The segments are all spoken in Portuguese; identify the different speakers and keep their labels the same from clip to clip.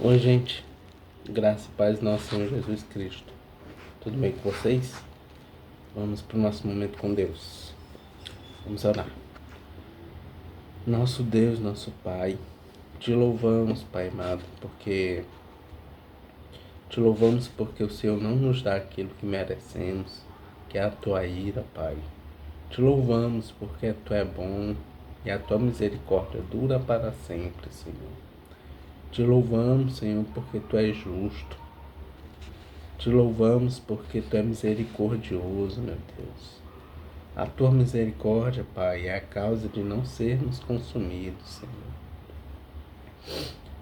Speaker 1: Oi, gente. Graça e paz do nosso Senhor Jesus Cristo. Tudo bem com vocês? Vamos para o nosso momento com Deus. Vamos orar. Nosso Deus, nosso Pai, te louvamos, Pai amado, porque o Senhor não nos dá aquilo que merecemos, que é a tua ira, Pai. Te louvamos porque tu é bom e a tua misericórdia dura para sempre, Senhor. Te louvamos, Senhor, porque tu és justo. Te louvamos porque tu é misericordioso, meu Deus. A tua misericórdia, Pai, é a causa de não sermos consumidos, Senhor.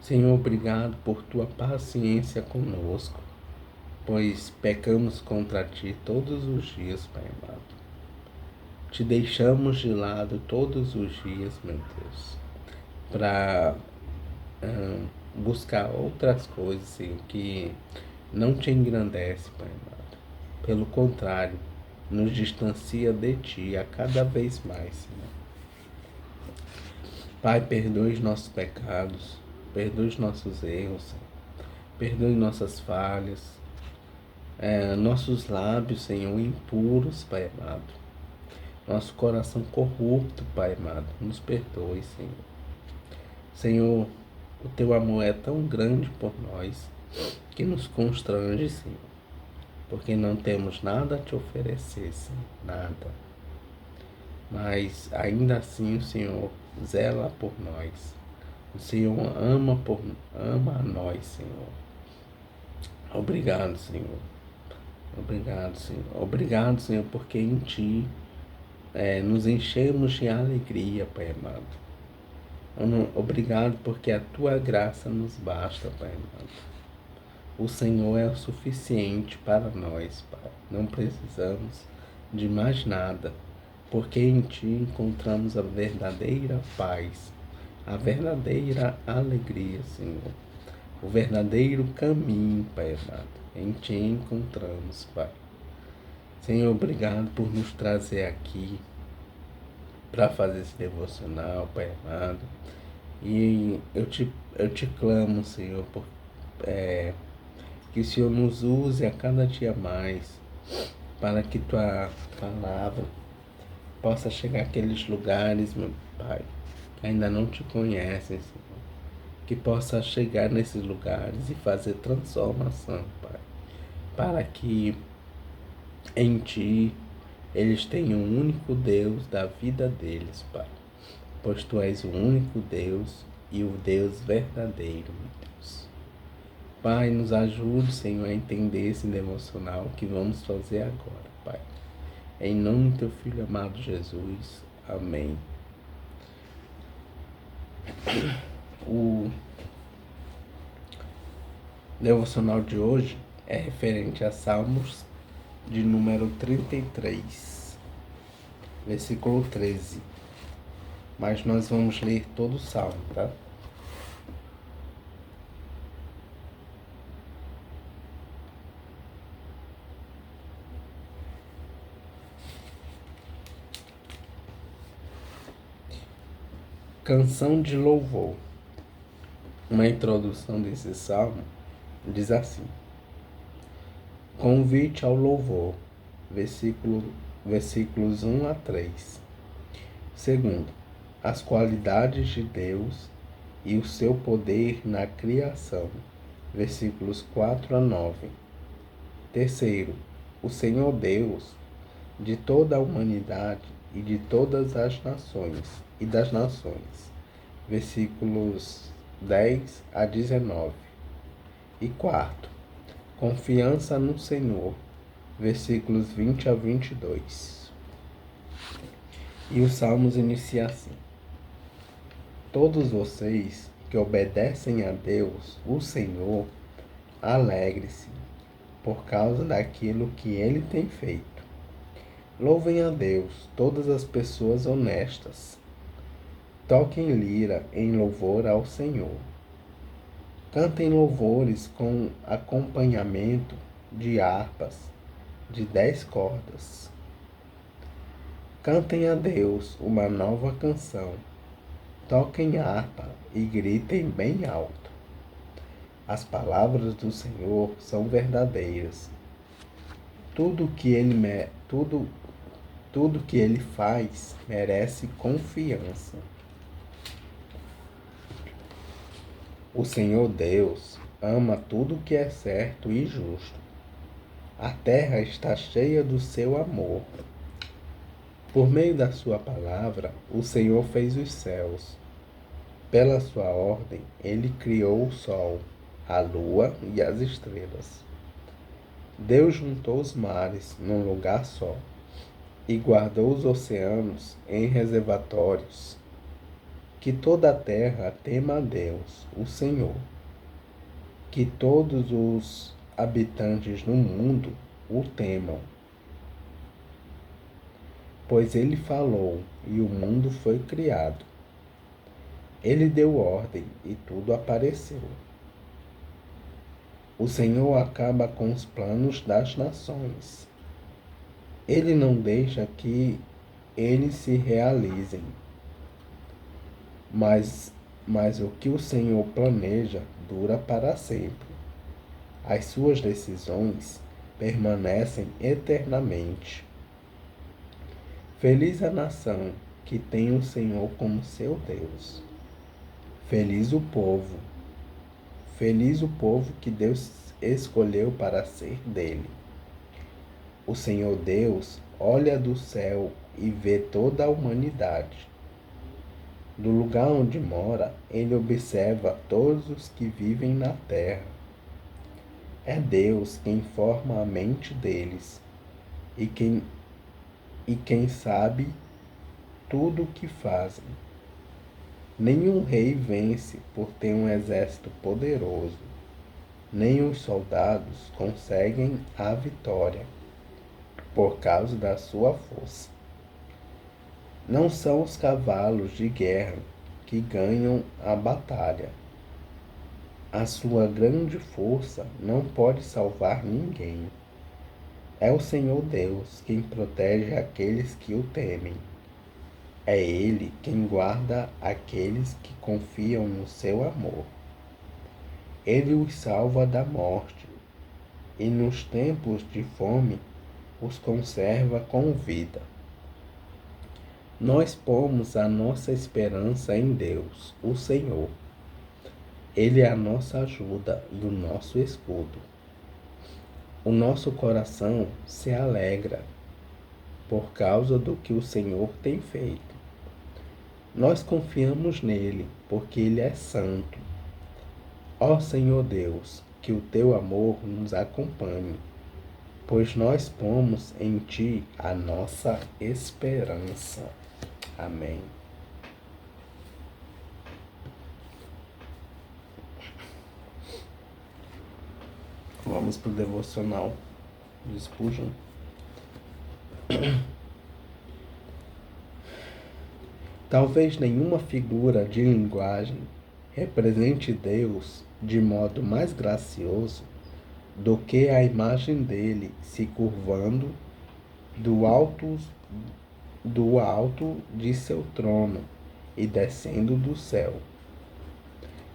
Speaker 1: Senhor, obrigado por tua paciência conosco, pois pecamos contra ti todos os dias, Pai amado. Te deixamos de lado todos os dias, meu Deus, para buscar outras coisas, Senhor, que não te engrandece, Pai amado. Pelo contrário, nos distancia de ti a cada vez mais, Senhor. Pai, perdoe os nossos pecados, perdoe os nossos erros, Senhor. Perdoe nossas falhas, nossos lábios, Senhor, impuros, Pai amado. Nosso coração corrupto, Pai amado, nos perdoe, Senhor. Senhor, o teu amor é tão grande por nós que nos constrange, Senhor, porque não temos nada a te oferecer, Senhor, nada. Mas ainda assim o Senhor zela por nós. O Senhor ama a nós, Senhor. Obrigado, Senhor. Obrigado, Senhor. Obrigado, Senhor, porque em Ti nos enchemos de alegria, Pai amado. Obrigado porque a Tua graça nos basta, Pai amado. O Senhor é o suficiente para nós, Pai. Não precisamos de mais nada, porque em Ti encontramos a verdadeira paz, a verdadeira alegria, Senhor. O verdadeiro caminho, Pai amado. Em Ti encontramos, Pai. Senhor, obrigado por nos trazer aqui para fazer esse devocional, Pai amado. E eu te clamo, Senhor, que o Senhor nos use a cada dia mais para que Tua palavra possa chegar àqueles lugares, meu Pai, que ainda não te conhecem, Senhor. Que possa chegar nesses lugares e fazer transformação, Pai, para que em Ti eles tenham o único Deus da vida deles, Pai, pois Tu és o único Deus e o Deus verdadeiro, meu Deus. Pai, nos ajude, Senhor, a entender esse devocional que vamos fazer agora, Pai. Em nome do Teu Filho amado Jesus. Amém. O devocional de hoje é referente a Salmos de número 33, versículo 13. Mas nós vamos ler todo o salmo, tá? Canção de louvor. Uma introdução desse salmo diz assim: Convite ao louvor, versículos 1 a 3. Segundo, as qualidades de Deus e o seu poder na criação, versículos 4 a 9. Terceiro, o Senhor Deus de toda a humanidade e de todas as nações e das nações, versículos 10 a 19. E quarto, confiança no Senhor, versículos 20 a 22. E os salmos inicia assim: Todos vocês que obedecem a Deus, o Senhor, alegre-se por causa daquilo que Ele tem feito. Louvem a Deus todas as pessoas honestas. Toquem lira em louvor ao Senhor. Cantem louvores com acompanhamento de harpas de 10 cordas. Cantem a Deus uma nova canção. Toquem harpa e gritem bem alto. As palavras do Senhor são verdadeiras. Tudo que ele faz merece confiança. O Senhor Deus ama tudo que é certo e justo. A terra está cheia do seu amor. Por meio da sua palavra, o Senhor fez os céus. Pela sua ordem, ele criou o sol, a lua e as estrelas. Deus juntou os mares num lugar só e guardou os oceanos em reservatórios. Que toda a terra tema a Deus, o Senhor. Que todos os habitantes do mundo o temam. Pois ele falou e o mundo foi criado. Ele deu ordem e tudo apareceu. O Senhor acaba com os planos das nações. Ele não deixa que eles se realizem. Mas o que o Senhor planeja dura para sempre. As suas decisões permanecem eternamente. Feliz a nação que tem o Senhor como seu Deus. Feliz o povo que Deus escolheu para ser dele. O Senhor Deus olha do céu e vê toda a humanidade. Do lugar onde mora, ele observa todos os que vivem na terra. É Deus quem forma a mente deles e quem sabe tudo o que fazem. Nenhum rei vence por ter um exército poderoso, nem os soldados conseguem a vitória por causa da sua força. Não são os cavalos de guerra que ganham a batalha. A sua grande força não pode salvar ninguém. É o Senhor Deus quem protege aqueles que o temem. É Ele quem guarda aqueles que confiam no seu amor. Ele os salva da morte e nos tempos de fome os conserva com vida. Nós pomos a nossa esperança em Deus, o Senhor. Ele é a nossa ajuda e o nosso escudo. O nosso coração se alegra por causa do que o Senhor tem feito. Nós confiamos nele, porque ele é santo. Ó Senhor Deus, que o teu amor nos acompanhe, pois nós pomos em ti a nossa esperança. Amém. Vamos para o devocional de Spurgeon. Talvez nenhuma figura de linguagem represente Deus de modo mais gracioso do que a imagem dele se curvando do alto de seu trono e descendo do céu,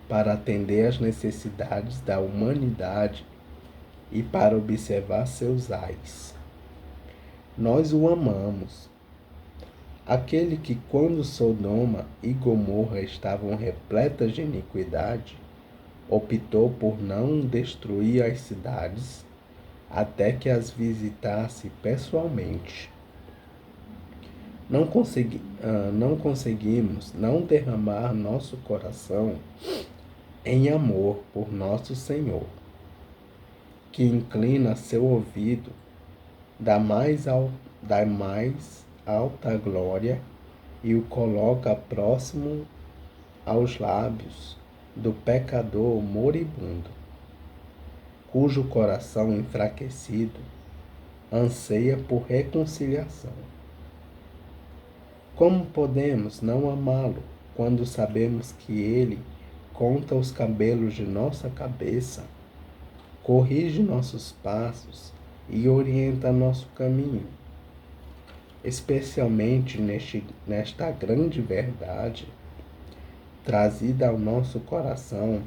Speaker 1: para atender às necessidades da humanidade e para observar seus ais. Nós o amamos. Aquele que, quando Sodoma e Gomorra estavam repletas de iniquidade, optou por não destruir as cidades até que as visitasse pessoalmente. Não conseguimos não derramar nosso coração em amor por nosso Senhor, que inclina seu ouvido da mais alta glória e o coloca próximo aos lábios do pecador moribundo, cujo coração enfraquecido anseia por reconciliação. Como podemos não amá-lo quando sabemos que ele conta os cabelos de nossa cabeça, corrige nossos passos e orienta nosso caminho? Especialmente nesta grande verdade trazida ao nosso coração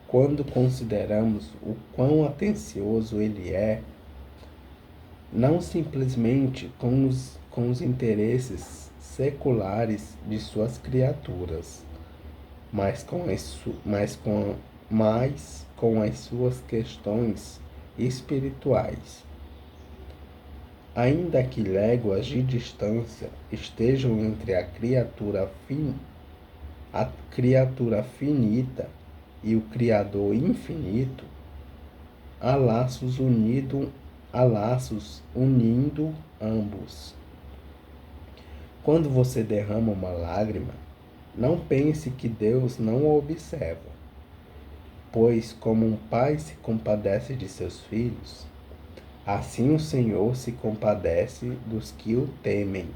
Speaker 1: quando consideramos o quão atencioso Ele é, não simplesmente com os interesses seculares de suas criaturas, mas com as suas questões espirituais. Ainda que léguas de distância estejam entre a criatura finita e o Criador infinito, há laços unindo ambos. Quando você derrama uma lágrima, não pense que Deus não o observa, pois como um pai se compadece de seus filhos, assim o Senhor se compadece dos que o temem.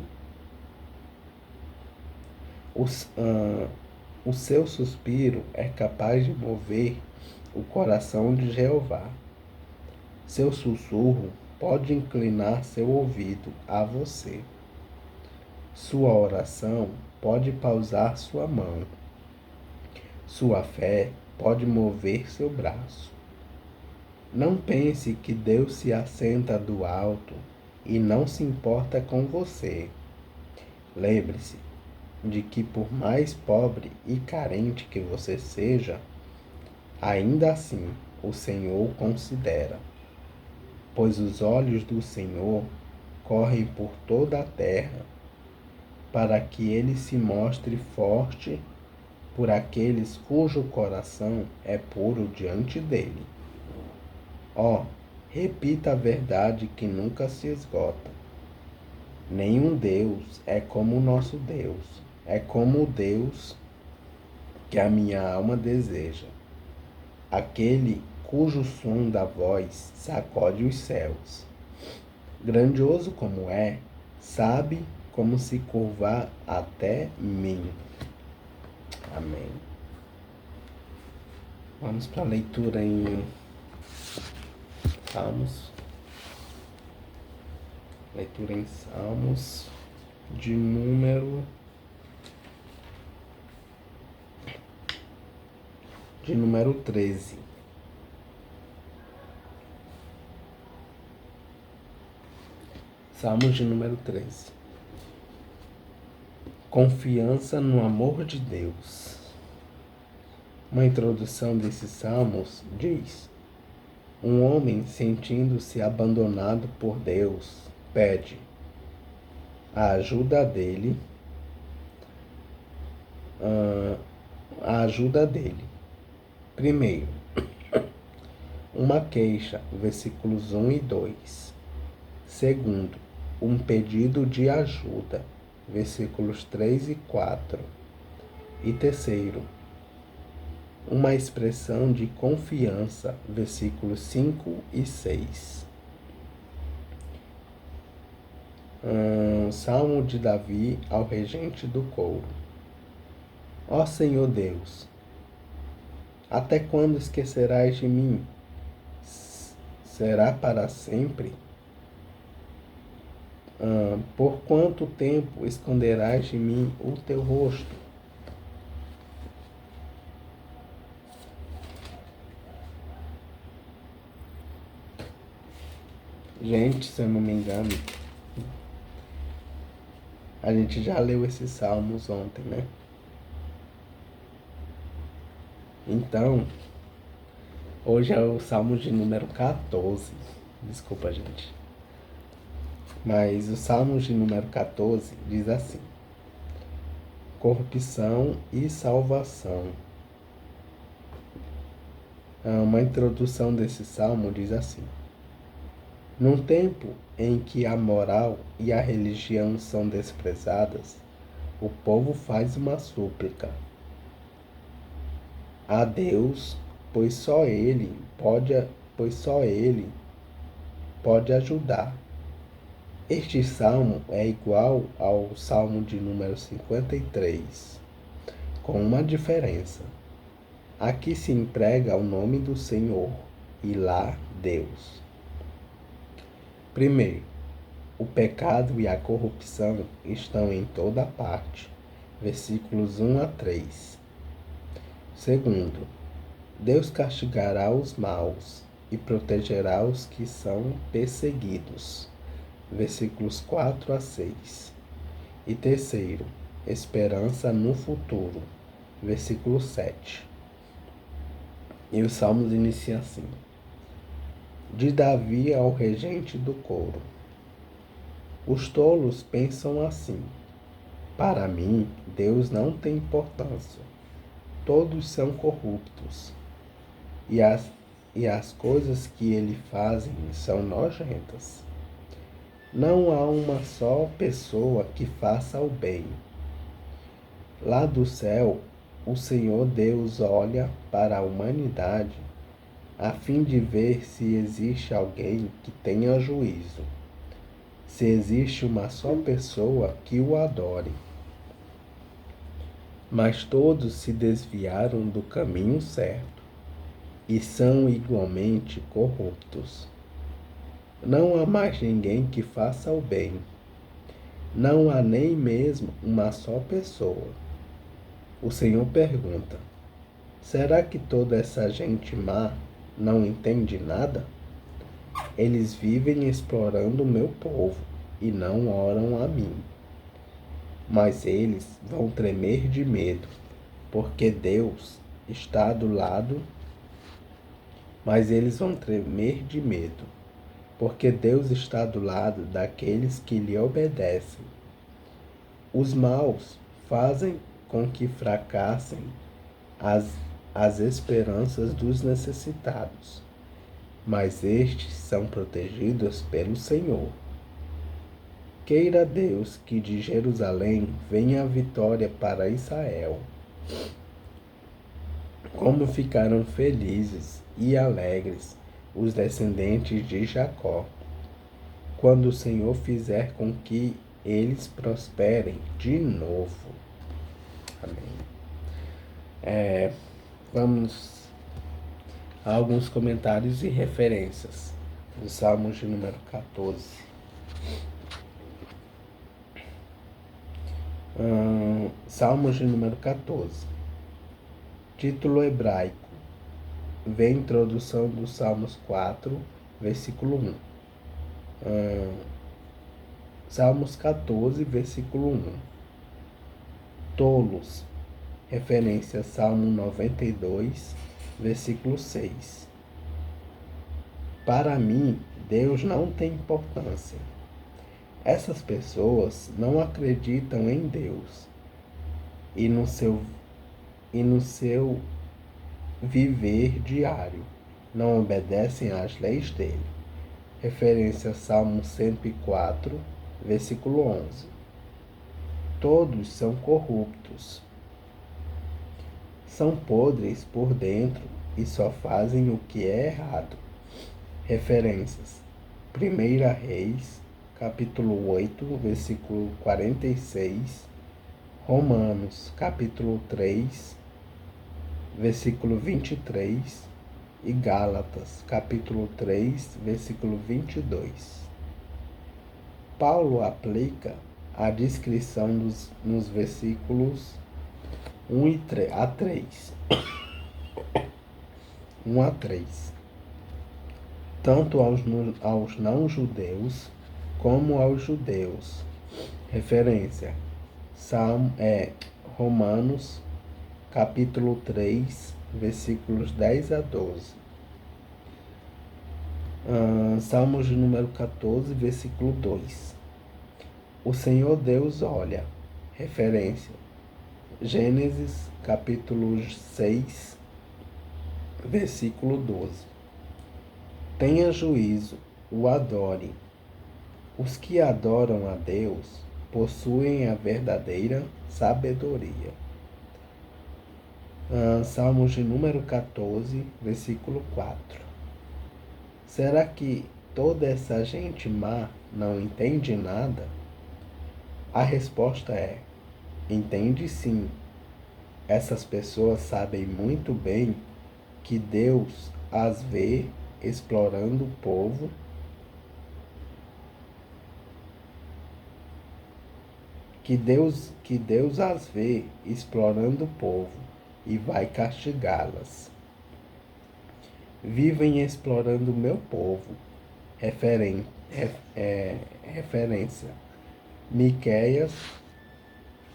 Speaker 1: O seu suspiro é capaz de mover o coração de Jeová. Seu sussurro pode inclinar seu ouvido a você. Sua oração pode pausar sua mão. Sua fé pode mover seu braço. Não pense que Deus se assenta do alto e não se importa com você. Lembre-se de que por mais pobre e carente que você seja, ainda assim o Senhor o considera, pois os olhos do Senhor correm por toda a terra, para que ele se mostre forte por aqueles cujo coração é puro diante dele. Repita a verdade que nunca se esgota. Nenhum Deus é como o nosso Deus. É como o Deus que a minha alma deseja. Aquele cujo som da voz sacode os céus. Grandioso como é, sabe como se curvar até mim. Amém. Vamos para a leitura em Salmos. Leitura em Salmos de número 13. Salmos de número 13. Confiança no amor de Deus. Uma introdução desses salmos diz: um homem sentindo-se abandonado por Deus pede a ajuda dele. Primeiro, uma queixa, versículos 1 e 2. Segundo, um pedido de ajuda, versículos 3 e 4. E terceiro, uma expressão de confiança, versículos 5 e 6. Salmo de Davi ao regente do coro. Ó Senhor Deus, até quando esquecerás de mim? Será para sempre? Por quanto tempo esconderás de mim o teu rosto? Gente, se eu não me engano, a gente já leu esses salmos ontem, né? Então, hoje é o salmo de número 14. Desculpa, gente. Mas o salmo de número 14 diz assim: corrupção e salvação. Uma introdução desse salmo diz assim: num tempo em que a moral e a religião são desprezadas, o povo faz uma súplica a Deus, pois só Ele pode ajudar. Este salmo é igual ao salmo de número 53, com uma diferença. Aqui se emprega o nome do Senhor e lá Deus. Primeiro, o pecado e a corrupção estão em toda parte. Versículos 1 a 3. Segundo, Deus castigará os maus e protegerá os que são perseguidos. Versículos 4 a 6. E terceiro, esperança no futuro. Versículo 7. E os salmos iniciam assim: de Davi ao regente do coro. Os tolos pensam assim: para mim, Deus não tem importância. Todos são corruptos. E as coisas que ele fazem são nojentas. Não há uma só pessoa que faça o bem. Lá do céu, o Senhor Deus olha para a humanidade a fim de ver se existe alguém que tenha juízo, se existe uma só pessoa que o adore. Mas todos se desviaram do caminho certo e são igualmente corruptos. Não há mais ninguém que faça o bem. Não há nem mesmo uma só pessoa. O Senhor pergunta: será que toda essa gente má não entende nada? Eles vivem explorando o meu povo e não oram a mim. Mas eles vão tremer de medo, porque Deus está do lado. Mas eles vão tremer de medo, porque Deus está do lado daqueles que lhe obedecem. Os maus fazem com que fracassem as esperanças dos necessitados, mas estes são protegidos pelo Senhor. Queira Deus que de Jerusalém venha a vitória para Israel. Como ficaram felizes e alegres os descendentes de Jacó, quando o Senhor fizer com que eles prosperem de novo. Amém. Vamos a alguns comentários e referências do Salmos de número 14. Salmos de número 14. Título hebraico. Vê a introdução do Salmos 4, versículo 1. Salmos 14, versículo 1. Tolos. Referência Salmo 92, versículo 6. Para mim, Deus não tem importância. Essas pessoas não acreditam em Deus e no seu viver diário, não obedecem às leis dele. Referência Salmo 104, versículo 11. Todos são corruptos, são podres por dentro e só fazem o que é errado. Referências: 1 Reis, capítulo 8, versículo 46, Romanos, capítulo 3, versículo 23 e Gálatas, capítulo 3, versículo 22. Paulo aplica a descrição nos versículos 1 a 3. 1 a 3. Tanto aos não-judeus como aos judeus. Referência: Romanos, capítulo 3, versículos 10 a 12. Salmos de número 14, versículo 2. O Senhor Deus olha. Referência: Gênesis, capítulo 6, versículo 12. Tenha juízo, o adore. Os que adoram a Deus possuem a verdadeira sabedoria. Salmos de número 14, versículo 4. Será que toda essa gente má não entende nada? A resposta é: entende sim. Essas pessoas sabem muito bem que Deus as vê explorando o povo, que Deus as vê explorando o povo e vai castigá-las. vivem explorando o meu povo. Referência. Miqueias,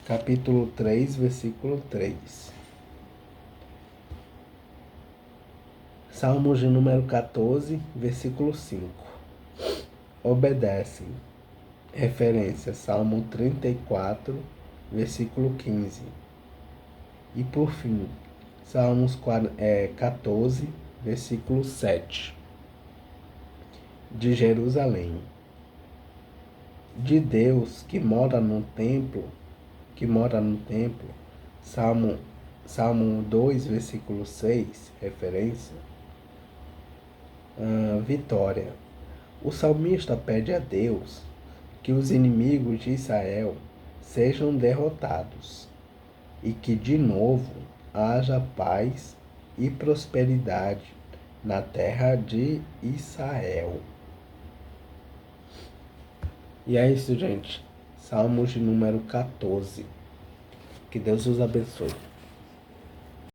Speaker 1: capítulo 3, versículo 3. Salmos de número 14, versículo 5. Obedecem. Referência, Salmo 34, versículo 15. E por fim, Salmos 14, versículo 7. De Jerusalém. De Deus que mora no templo, Salmo 2, versículo 6, referência. Vitória. O salmista pede a Deus que os inimigos de Israel sejam derrotados e que de novo haja paz e prosperidade na terra de Israel. E é isso, gente. Salmos de número 14. Que Deus os abençoe.